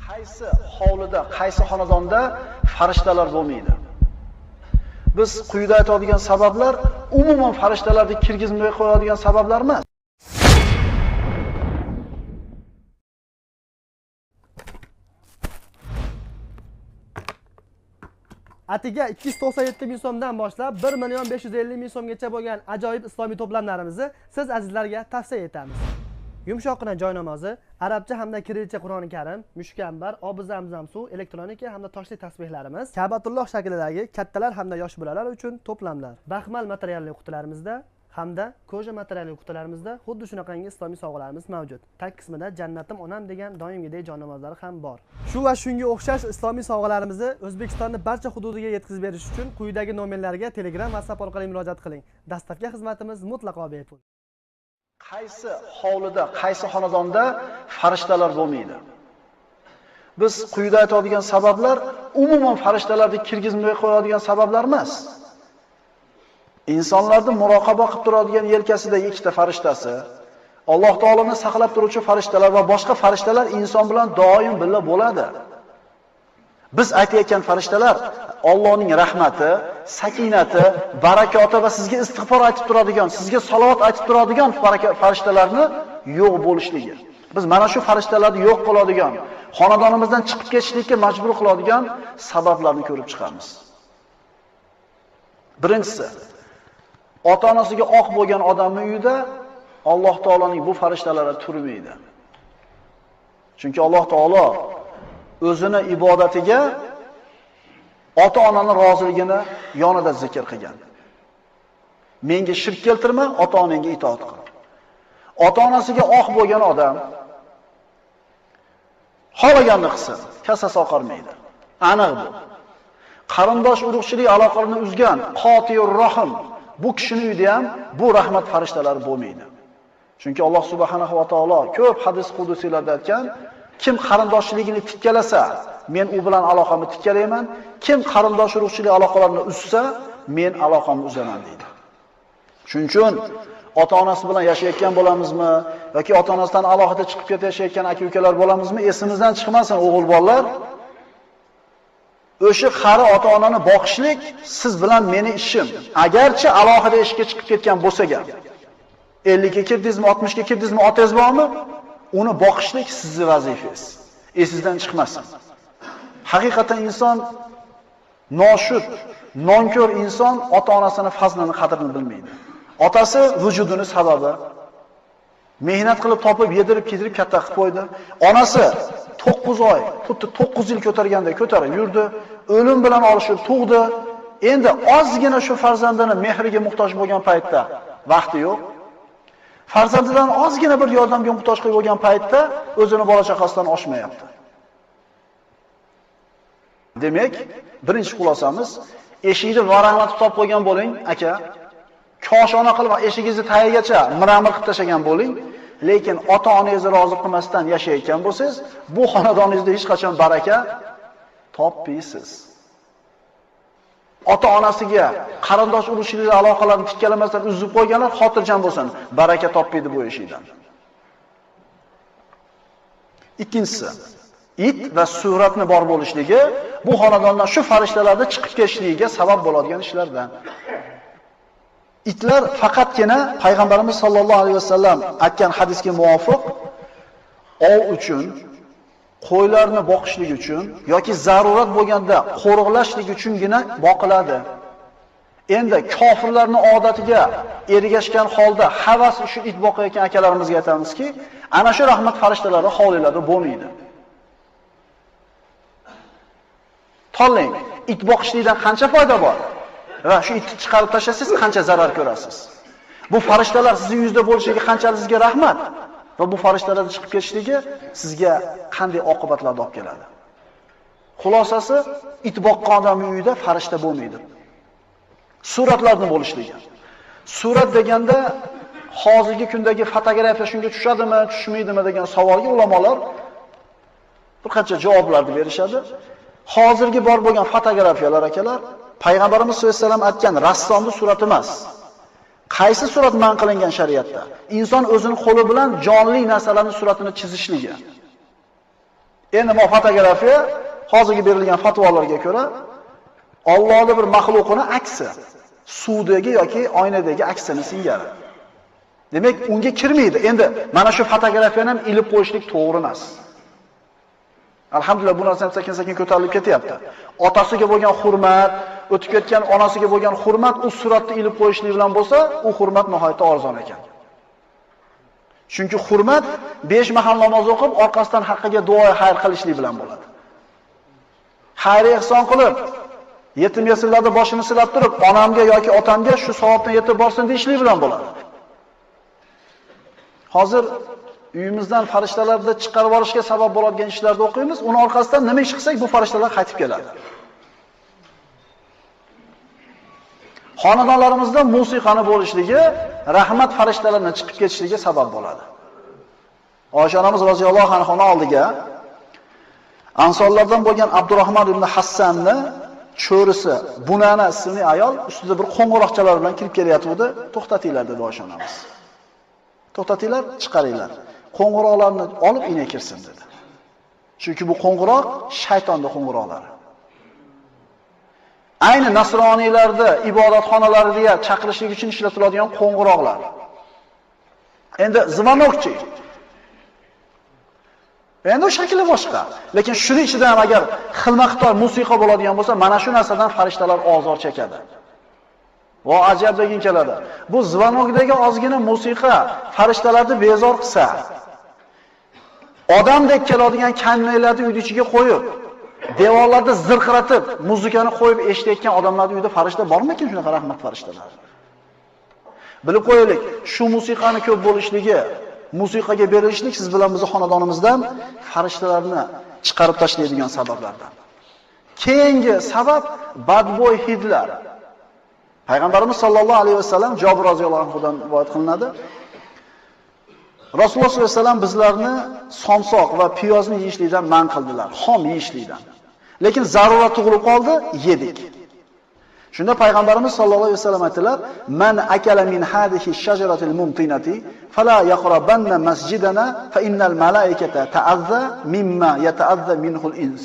Qaysi hovlida, qaysi xonadonda farishtalar bo'lmaydi? Biz quyida aytadigan sabablar umuman farishtalarni kirgizmay qo'yadigan sabablar emas. Atiga 297 ming so'mdan boshlab 1.550.000 so'mgacha bo'lgan ajoyib islomiy to'plamlarimizni siz azizlarga tavsiya etamiz. Yumshoqqina joy namozi, arabcha hamda kirillcha Qur'oni Karim, mushkambar, obi zamzam suv, elektronika hamda toshli tasbihlarimiz, Ka'batulloh shaklidagi kattalar hamda yosh bolalar uchun to'plamlar. Baxmal materialli qutilarimizda hamda koja materialli qutilarimizda xuddi shunaqangi islomiy sovg'alarimiz mavjud. Tag qismida Jannatim onam degan doimgidek jon namozlari ham bor. Shu va shunga o'xshash islomiy sovg'alarimizni O'zbekistonning barcha hududiga yetkazib berish uchun quyidagi nomerlarga Telegram, WhatsApp orqali murojaat qiling. Dastlabki xizmatimiz mutlaqo bepul. Qaysi hovlida, qaysi xonadonda farishtalar bo'lmaydi? Biz quyida aytadigan sabablar umuman farishtalarni kirgizmay qo'yadigan sabablar emas. Insonlarni muroqaba qilib turadigan yelkasidagi ikkita farishtasi, Alloh taoloni saqlab turuvchi farishtalar va boshqa farishtalar inson bilan doim birga bo'ladi. Biz aytayotgan farishtalar Allohning rahmati, sakinati, barakoti va sizga istig'for aytib turadigan, sizga salovat aytib turadigan farishtalarni yo'q bo'lishligi. Biz mana shu farishtalarni yo'q qiladigan, xonadonimizdan chiqib ketishlikka majbur qiladigan sabablarni ko'rib chiqamiz. Birinchisi, ota-onasiga oq bo'lgan odamning uyida Alloh taoloning bu farishtalari turmaydi. Chunki Alloh taolo o'zini ibodatiga ota-onaning roziligini yonida zikr qilgan. Menga shirk keltirma, ota-onangga itoat qil. Ota-onasiga oq bo'lgan odam xohlaganini qilsin, kasasi oqarmaydi. Aniq bu. Qarindosh urug'chilik aloqalarini uzgan qotiyur rohim bu kishining uyida ham bu rahmat farishtalari bo'lmaydi. Chunki Alloh subhanahu va taolo ko'p hadis qudusiylarda aytgan, kim qarindoshligini tikkalasa, men u bilan aloqamni tikkalayman. Kim qarindosh urug'chilik aloqalarini uzsa, men aloqamni uzaman deydi. Shuning uchun ota-onasi bilan yashayotgan bo'lamizmi yoki ota-onasidan alohida chiqib ketayotgan aka-ukalar bo'lamizmi, esimizdan chiqmasin o'g'il bolalar. O'sha qari ota-onani boqishlik siz bilan meni ishim. Agarchi alohida ishga chiqib ketgan bo'lsa-ga, 50 ga kirdingizmi, 60 ga kirdingizmi, otangiz bormi? Uni boqishlik sizning vazifangiz. Esingizdan chiqmasin. Haqiqatan inson noshud, nonko'r inson ota-onasining fazlini, qadrini bilmaydi. Otasi vujudini sababi, mehnat qilib topib, yedirib, kiydirib katta qilib qo'ydi. Onasi 9 oy, xuddi 9 yil ko'targanda ko'tarib yurdi, o'lim bilan olishib tug'di. Endi ozgina shu farzandini mehriga muhtoj bo'lgan paytda vaqti yo'q. Farzandidan ozgina bir yordamga muhtoj qilib bo'lgan paytda o'zini bola chaqasidan oshmayapti. Demak, birinchi xulosamiz, eshikni varaqlatib topib qo'ygan bo'ling, aka. Koshona qilib eshigingizni tagigacha miramir qilib tashagan bo'ling, lekin ota-onangizni rozi qilmasdan yashayotgan bo'lsangiz, bu xonadoningizda hech qachon baraka topmaysiz. Ota-onasiga qarindosh urug'chilik aloqalarini tikkalamasdan uzib qo'yganlar xotirjam bo'lsin, baraka topmaydi bu eshikdan. Ikkinchisi, it va suratni bor bo'lishligi bu xonadondan shu farishtalarni chiqib ketishligiga sabab bo'ladigan ishlardan. Itlar faqatgina payg'ambarimiz sollallohu alayhi vasallam aytgan hadisga muvofiq ov uchun, qo'ylarni boqishlik uchun yoki zarurat bo'lganda qo'riqlashlik uchungina boqiladi. Endi kofirlarning odatiga ergashgan holda havas uchun it boqayotgan akalarimizga aytamizki, ana shu rahmat farishtalari hovlilarda bo'lmaydi. Tanlang, it boqishlikdan qancha foyda bor va shu itni chiqarib tashlasangiz qancha zarar ko'rasiz. Bu farishtalar sizning yuzda bo'lishiga qanchalik sizga rahmat va bu farishtalarning chiqib ketishligi sizga qanday oqibatlarni olib keladi. Xulosasi, it boqqan odamning uyida farishta bo'lmaydi. Suratlarni bo'lishligi. Surat deganda hozirgi kundagi fotografiya shunga tushadimi, tushmaydimi degan savolga ulamolar bir qancha javoblarni berishadi. Hozirgi bor bo'lgan fotografiyalar akalar, payg'ambarimiz sollallohu alayhi vasallam aytgan rassomning surati emas. Qaysi surat man qilingan shariatda? Inson o'zining qo'li bilan jonli narsalarning suratini chizishligi. Endi bu fotografiya hozirgi berilgan fatvolarga ko'ra Allohning bir maxluqini aksi, suvdagi yoki oynadagi aksini singari. Demak, unga kirmaydi. Endi mana shu fotografiyani ham ilib qo'yishlik to'g'ri emas. Alhamdulillah bu narsa ham sekin-sekin ko'tarilib ketyapti. Otasiga bo'lgan hurmat, o'tib ketgan onasiga bo'lgan hurmat u suratni ilib qo'yishlik bilan bo'lsa, u hurmat nihoyatda arzon ekan. Chunki hurmat 5 mahal namoz o'qib, orqasidan haqqiga duo xayr qilishlik bilan bo'ladi. Xayr ehson qilib, yetim yesirlarda boshini silab turib, onamga yoki otamga shu savobdan yetib borsin deyishlik bilan bo'ladi. Hozir uyimizdan farishtalarni chiqarib olishga sabab bo'ladigan ishlarni o'qiymiz, uni orqasidan nima ish qilsak, bu farishtalar qaytib keladi. Xonadonlarimizda musiqani bo'lishligi rahmat farishtalarining chiqib ketishligiga sabab bo'ladi. Oysha onamiz roziyallohu anhoning oldiga Ansorlardan bo'lgan Abdurrahmon ibn Hassanni cho'risi Bunana ismli ayol ustida bir qo'ng'iroqchalar bilan kirib kelyapti. To'xtatinglar dedi Oysha onamiz. To'xtatinglar, chiqaringlar. Qo'ng'iroqlarni olib ine kirsin dedi. Chunki bu qo'ng'iroq shaytonning qo'ng'iroqlari. Ayni nasroniylarda ibodatxonalarga chaqirishlik uchun ishlatiladigan qo'ng'iroqlar. Endi zvanokchi. Endi o shakli boshqa. Lekin shuning ichida ham agar xilma-xitoy musiqa bo'ladigan bo'lsa, mana shu narsadan farishtalar ozor chekadi. Va ajabligin keladi. Bu zvanokdagi ozgina musiqa farishtalarni bezor qilsa, odamdek keladigan kamlaylarni uyning ichiga qo'yib, devorlarda zirqiratib, muzikani qo'yib eshitayotgan odamlarning uyida farishta bormi-kin shunaqa rahmat farishtalar? Bilib qo'yaylik, shu musiqani ko'p bo'lishligi, musiqaga berilishlik siz bilan bizning xonadonimizdan farishtalarni chiqarib tashlaydigan sabablardan. Keyingi sabab badbo'y hidlar. Payg'ambarimiz sollallohu alayhi vasallam Jabir roziyallohu anhudan rivoyat qilinadi. Rasululloh sollallohu alayhi vasallam bizlarni somsoq va piyozni yeyishlikdan man qildilar, xom yeyishlikdan. Lekin zarurat tug'ilib qoldi, yedik. Shunda payg'ambarimiz sollallohu alayhi vasallam aytdilar: "Man akala min hadihi shajaratil mumtinati fala yaqrabanna masjidana fa innal malaikata ta'azza mimma yata'azza minhul ins."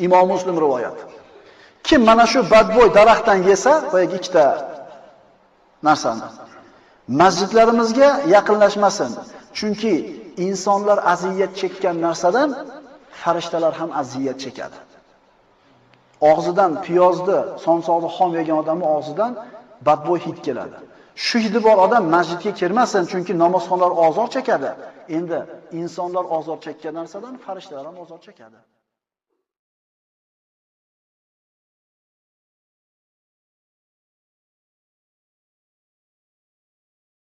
Imom Muslim rivoyat. Kim mana shu badbo'y daraxtdan yesa, qo'yagi ikkita narsani masjidlarimizga yaqinlashmasin. Chunki insonlar aziyat chekkan narsadan farishtalar ham aziyat chekadi. Og'zidan piyozni, somsoqni xom yegan odamning og'zidan badbo'y hid keladi. Shu hidi bor odam masjidga kirmasin, chunki namozxonlar ozor chekadi. Endi insonlar ozor chekkan narsadan farishtalar ham ozor chekadi.